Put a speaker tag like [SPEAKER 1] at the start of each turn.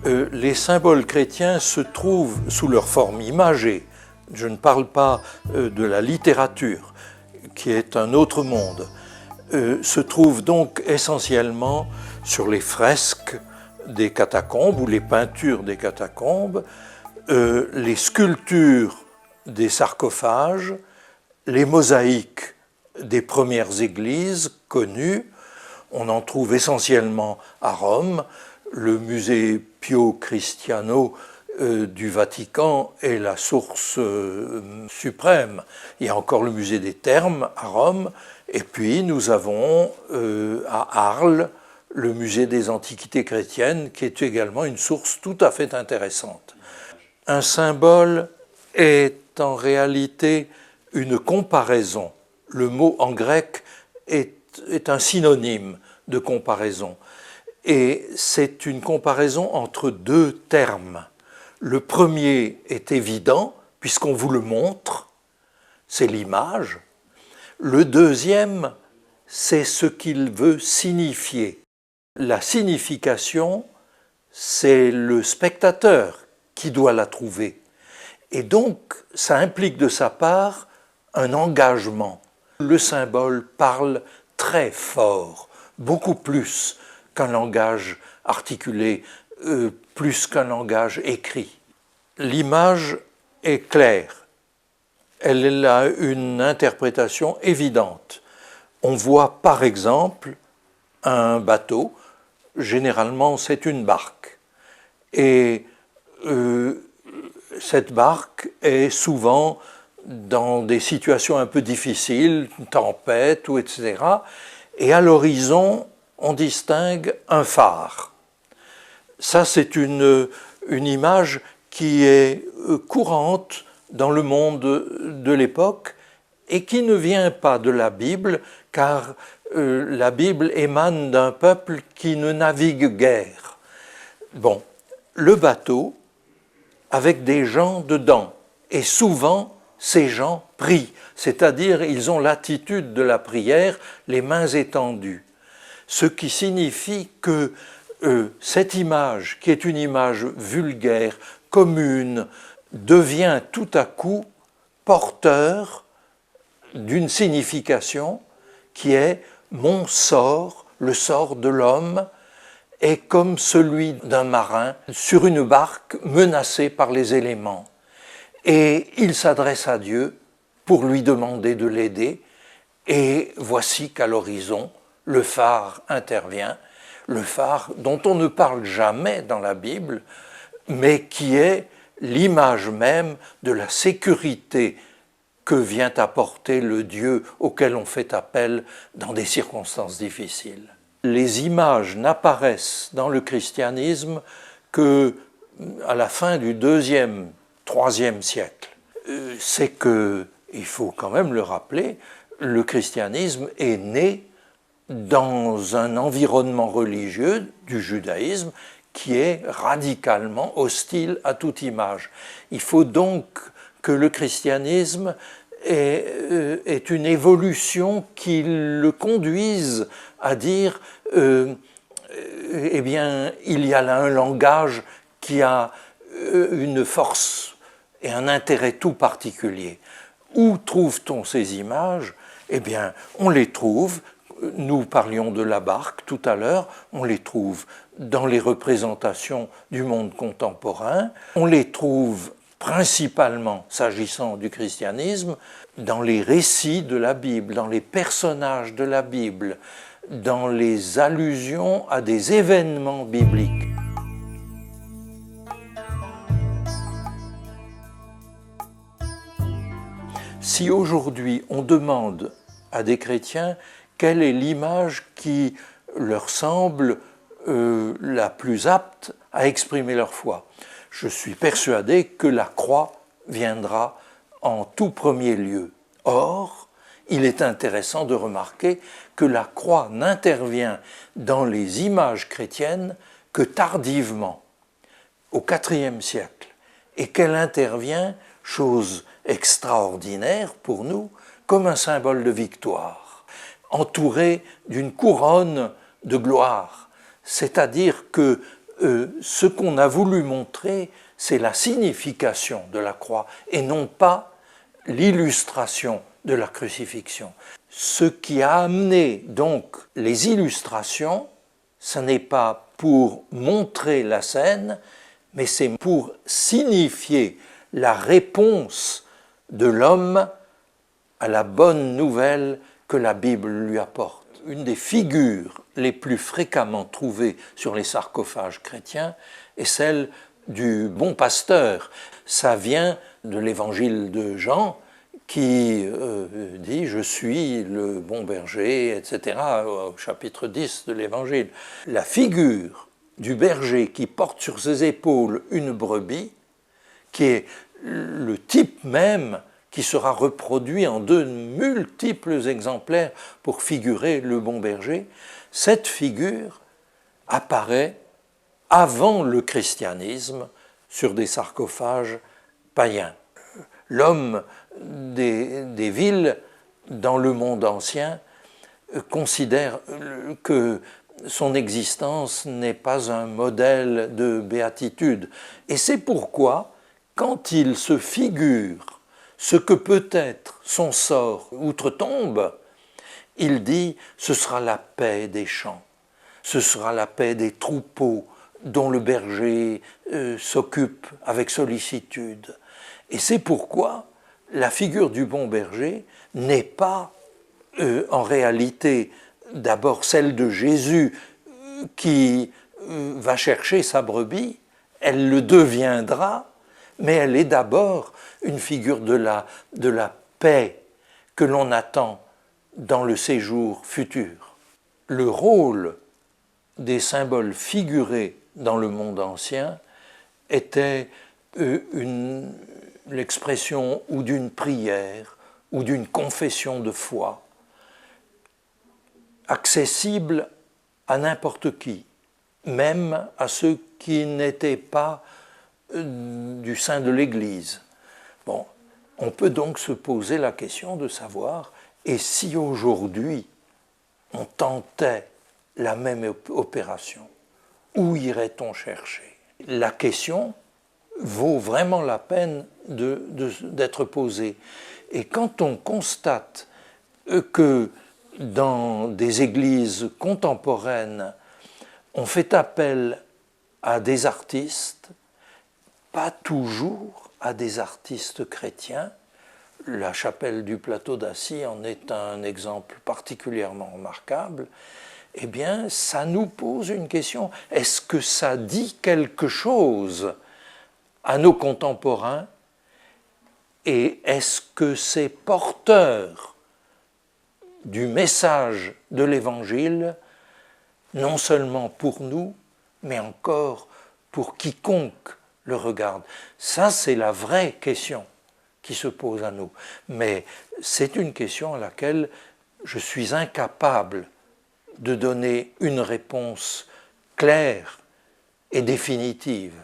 [SPEAKER 1] Les symboles chrétiens se trouvent sous leur forme imagée. Je ne parle pas de la littérature, qui est un autre monde. Se trouvent donc essentiellement sur les fresques des catacombes ou les peintures des catacombes, les sculptures des sarcophages, les mosaïques des premières églises connues. On en trouve essentiellement à Rome. Le musée Pio Cristiano du Vatican est la source suprême. Il y a encore le musée des Thermes à Rome, et puis nous avons à Arles le musée des Antiquités chrétiennes, qui est également une source tout à fait intéressante. Un symbole est en réalité une comparaison. Le mot en grec est un synonyme de comparaison. Et c'est une comparaison entre deux termes. Le premier est évident, puisqu'on vous le montre, c'est l'image. Le deuxième, c'est ce qu'il veut signifier. La signification, c'est le spectateur qui doit la trouver. Et donc, ça implique de sa part un engagement. Le symbole parle très fort, beaucoup plus qu'un langage articulé, plus qu'un langage écrit. L'image est claire, elle a une interprétation évidente. On voit par exemple un bateau, généralement c'est une barque, et cette barque est souvent dans des situations un peu difficiles, une tempête, ou etc. Et à l'horizon, on distingue un phare. Ça, c'est une image qui est courante dans le monde de l'époque et qui ne vient pas de la Bible, car la Bible émane d'un peuple qui ne navigue guère. Bon, le bateau avec des gens dedans, et souvent ces gens prient, c'est-à-dire ils ont l'attitude de la prière, les mains étendues. Ce qui signifie que cette image, qui est une image vulgaire, commune, devient tout à coup porteur d'une signification qui est mon sort, le sort de l'homme, est comme celui d'un marin sur une barque menacée par les éléments. Et il s'adresse à Dieu pour lui demander de l'aider, et voici qu'à l'horizon, le phare intervient, le phare dont on ne parle jamais dans la Bible, mais qui est l'image même de la sécurité que vient apporter le Dieu auquel on fait appel dans des circonstances difficiles. Les images n'apparaissent dans le christianisme qu'à la fin du IIe, IIIe siècle. C'est que, il faut quand même le rappeler, le christianisme est né dans un environnement religieux du judaïsme qui est radicalement hostile à toute image. Il faut donc que le christianisme est une évolution qui le conduise à dire eh bien, il y a là un langage qui a une force et un intérêt tout particulier. Où trouve-t-on ces images? Eh bien, on les trouve, nous parlions de la barque tout à l'heure, on les trouve dans les représentations du monde contemporain, on les trouve principalement, s'agissant du christianisme, dans les récits de la Bible, dans les personnages de la Bible, dans les allusions à des événements bibliques. Si aujourd'hui on demande à des chrétiens quelle est l'image qui leur semble la plus apte à exprimer leur foi, je suis persuadé que la croix viendra en tout premier lieu. Or, il est intéressant de remarquer que la croix n'intervient dans les images chrétiennes que tardivement, au IVe siècle, et qu'elle intervient, chose extraordinaire pour nous, comme un symbole de victoire, entouré d'une couronne de gloire. C'est-à-dire que ce qu'on a voulu montrer, c'est la signification de la croix et non pas l'illustration de la crucifixion. Ce qui a amené donc les illustrations, ce n'est pas pour montrer la scène, mais c'est pour signifier la réponse de l'homme à la bonne nouvelle que la Bible lui apporte. Une des figures les plus fréquemment trouvées sur les sarcophages chrétiens est celle du bon pasteur. Ça vient de l'évangile de Jean qui dit « Je suis le bon berger », etc., au chapitre 10 de l'évangile. La figure du berger qui porte sur ses épaules une brebis, qui est le type même qui sera reproduit en de multiples exemplaires pour figurer le bon berger, cette figure apparaît avant le christianisme sur des sarcophages païens. L'homme des villes dans le monde ancien considère que son existence n'est pas un modèle de béatitude. Et c'est pourquoi, quand il se figure ce que peut être son sort outre-tombe, il dit « ce sera la paix des champs, ce sera la paix des troupeaux dont le berger s'occupe avec sollicitude ». Et c'est pourquoi la figure du bon berger n'est pas en réalité d'abord celle de Jésus qui va chercher sa brebis, elle le deviendra, mais elle est d'abord une figure de la paix que l'on attend dans le séjour futur. Le rôle des symboles figurés dans le monde ancien était l'expression ou d'une prière ou d'une confession de foi, accessible à n'importe qui, même à ceux qui n'étaient pas du sein de l'Église. Bon, on peut donc se poser la question de savoir, et si aujourd'hui on tentait la même opération, où irait-on chercher? La question vaut vraiment la peine d'être posée. Et quand on constate que dans des églises contemporaines, on fait appel à des artistes, pas toujours à des artistes chrétiens. La chapelle du plateau d'Assy en est un exemple particulièrement remarquable. Eh bien, ça nous pose une question. Est-ce que ça dit quelque chose à nos contemporains? Et est-ce que c'est porteur du message de l'Évangile, non seulement pour nous, mais encore pour quiconque le regarde? Ça, c'est la vraie question qui se pose à nous. Mais c'est une question à laquelle je suis incapable de donner une réponse claire et définitive.